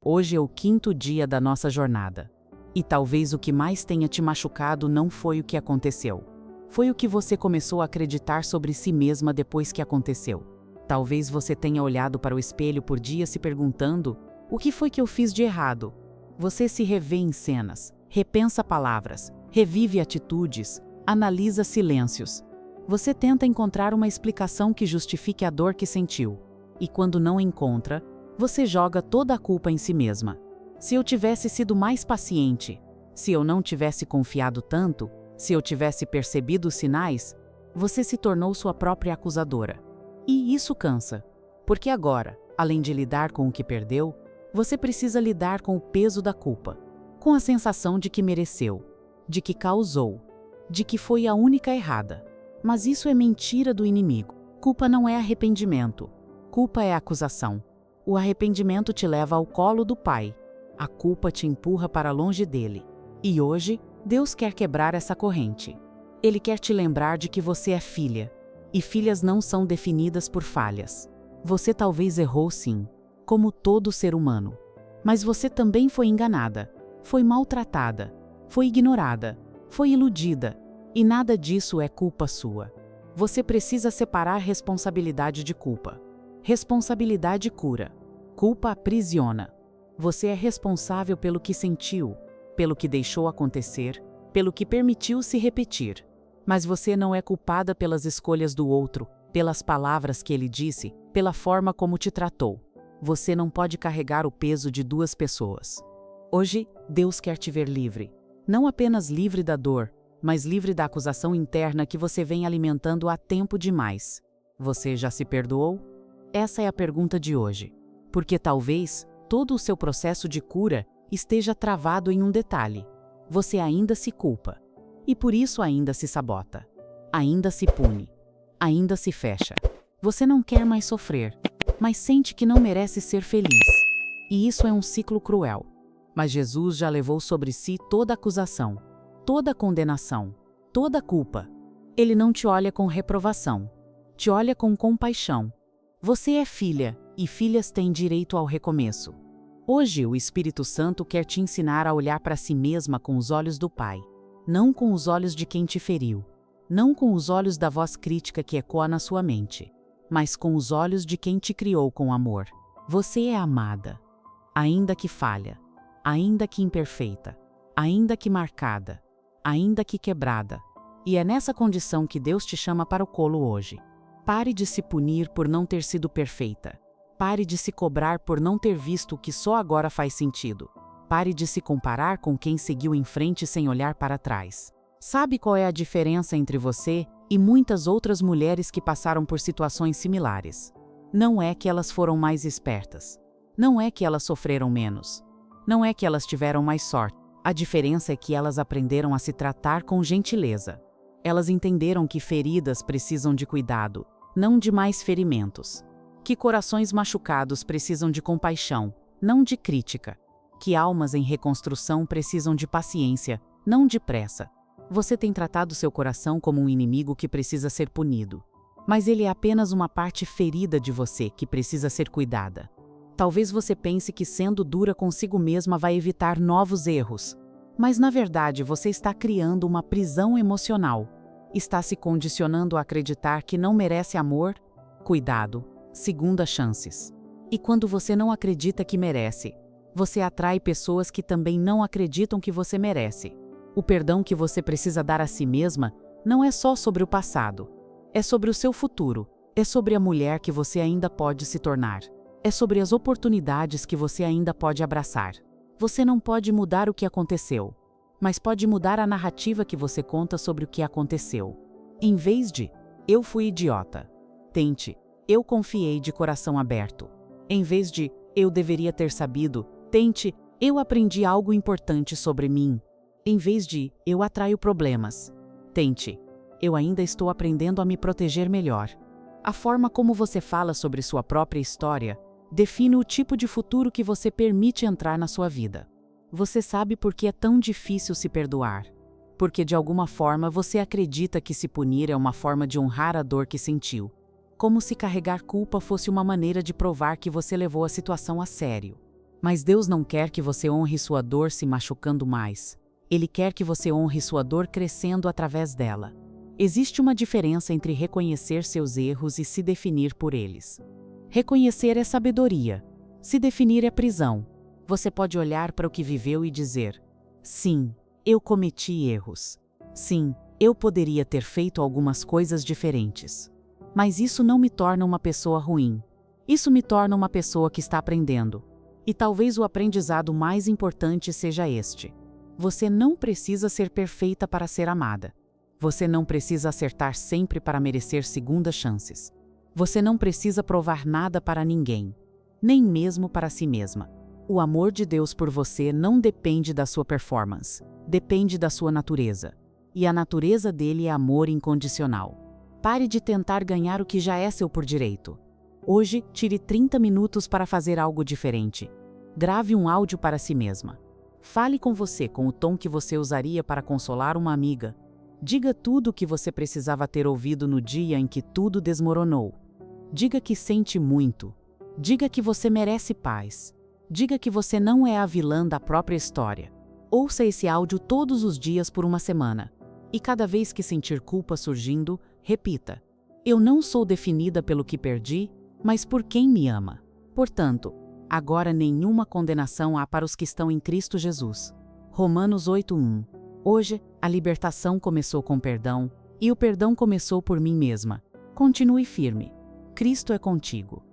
Hoje é o 5º dia da nossa jornada. E talvez o que mais tenha te machucado não foi o que aconteceu. Foi o que você começou a acreditar sobre si mesma depois que aconteceu. Talvez você tenha olhado para o espelho por dias se perguntando: o que foi que eu fiz de errado? Você se revê em cenas, repensa palavras, revive atitudes, analisa silêncios. Você tenta encontrar uma explicação que justifique a dor que sentiu. E quando não encontra, você joga toda a culpa em si mesma. Se eu tivesse sido mais paciente, se eu não tivesse confiado tanto, se eu tivesse percebido os sinais, você se tornou sua própria acusadora. E isso cansa, porque agora, além de lidar com o que perdeu, você precisa lidar com o peso da culpa, com a sensação de que mereceu, de que causou, de que foi a única errada. Mas isso é mentira do inimigo. Culpa não é arrependimento. Culpa é acusação. O arrependimento te leva ao colo do Pai. A culpa te empurra para longe dele. E hoje, Deus quer quebrar essa corrente. Ele quer te lembrar de que você é filha. E filhas não são definidas por falhas. Você talvez errou sim, como todo ser humano. Mas você também foi enganada, foi maltratada, foi ignorada, foi iludida. E nada disso é culpa sua. Você precisa separar responsabilidade de culpa. Responsabilidade cura. Culpa aprisiona. Você é responsável pelo que sentiu, pelo que deixou acontecer, pelo que permitiu se repetir. Mas você não é culpada pelas escolhas do outro, pelas palavras que ele disse, pela forma como te tratou. Você não pode carregar o peso de duas pessoas. Hoje, Deus quer te ver livre. Não apenas livre da dor, mas livre da acusação interna que você vem alimentando há tempo demais. Você já se perdoou? Essa é a pergunta de hoje. Porque talvez todo o seu processo de cura esteja travado em um detalhe. Você ainda se culpa. E por isso ainda se sabota. Ainda se pune. Ainda se fecha. Você não quer mais sofrer, mas sente que não merece ser feliz. E isso é um ciclo cruel. Mas Jesus já levou sobre si toda a acusação, toda a condenação, toda a culpa. Ele não te olha com reprovação. Te olha com compaixão. Você é filha, e filhas têm direito ao recomeço. Hoje, o Espírito Santo quer te ensinar a olhar para si mesma com os olhos do Pai, não com os olhos de quem te feriu, não com os olhos da voz crítica que ecoa na sua mente, mas com os olhos de quem te criou com amor. Você é amada, ainda que falha, ainda que imperfeita, ainda que marcada, ainda que quebrada. E é nessa condição que Deus te chama para o colo hoje. Pare de se punir por não ter sido perfeita. Pare de se cobrar por não ter visto o que só agora faz sentido. Pare de se comparar com quem seguiu em frente sem olhar para trás. Sabe qual é a diferença entre você e muitas outras mulheres que passaram por situações similares? Não é que elas foram mais espertas. Não é que elas sofreram menos. Não é que elas tiveram mais sorte. A diferença é que elas aprenderam a se tratar com gentileza. Elas entenderam que feridas precisam de cuidado, não de mais ferimentos. Que corações machucados precisam de compaixão, não de crítica. Que almas em reconstrução precisam de paciência, não de pressa. Você tem tratado seu coração como um inimigo que precisa ser punido. Mas ele é apenas uma parte ferida de você que precisa ser cuidada. Talvez você pense que sendo dura consigo mesma vai evitar novos erros. Mas na verdade você está criando uma prisão emocional. Está se condicionando a acreditar que não merece amor, cuidado, segundas chances. E quando você não acredita que merece, você atrai pessoas que também não acreditam que você merece. O perdão que você precisa dar a si mesma não é só sobre o passado. É sobre o seu futuro. É sobre a mulher que você ainda pode se tornar. É sobre as oportunidades que você ainda pode abraçar. Você não pode mudar o que aconteceu, mas pode mudar a narrativa que você conta sobre o que aconteceu. Em vez de "eu fui idiota", tente "eu confiei de coração aberto". Em vez de "eu deveria ter sabido", tente "eu aprendi algo importante sobre mim". Em vez de "eu atraio problemas", tente "eu ainda estou aprendendo a me proteger melhor". A forma como você fala sobre sua própria história define o tipo de futuro que você permite entrar na sua vida. Você sabe por que é tão difícil se perdoar. Porque de alguma forma você acredita que se punir é uma forma de honrar a dor que sentiu. Como se carregar culpa fosse uma maneira de provar que você levou a situação a sério. Mas Deus não quer que você honre sua dor se machucando mais. Ele quer que você honre sua dor crescendo através dela. Existe uma diferença entre reconhecer seus erros e se definir por eles. Reconhecer é sabedoria. Se definir é prisão. Você pode olhar para o que viveu e dizer: sim, eu cometi erros. Sim, eu poderia ter feito algumas coisas diferentes. Mas isso não me torna uma pessoa ruim. Isso me torna uma pessoa que está aprendendo. E talvez o aprendizado mais importante seja este: você não precisa ser perfeita para ser amada. Você não precisa acertar sempre para merecer segundas chances. Você não precisa provar nada para ninguém, nem mesmo para si mesma. O amor de Deus por você não depende da sua performance, depende da sua natureza. E a natureza dele é amor incondicional. Pare de tentar ganhar o que já é seu por direito. Hoje, tire 30 minutos para fazer algo diferente. Grave um áudio para si mesma. Fale com você com o tom que você usaria para consolar uma amiga. Diga tudo o que você precisava ter ouvido no dia em que tudo desmoronou. Diga que sente muito. Diga que você merece paz. Diga que você não é a vilã da própria história. Ouça esse áudio todos os dias por uma semana. E cada vez que sentir culpa surgindo, repita: eu não sou definida pelo que perdi, mas por quem me ama. Portanto, agora nenhuma condenação há para os que estão em Cristo Jesus. Romanos 8:1. Hoje, a libertação começou com perdão, e o perdão começou por mim mesma. Continue firme. Cristo é contigo.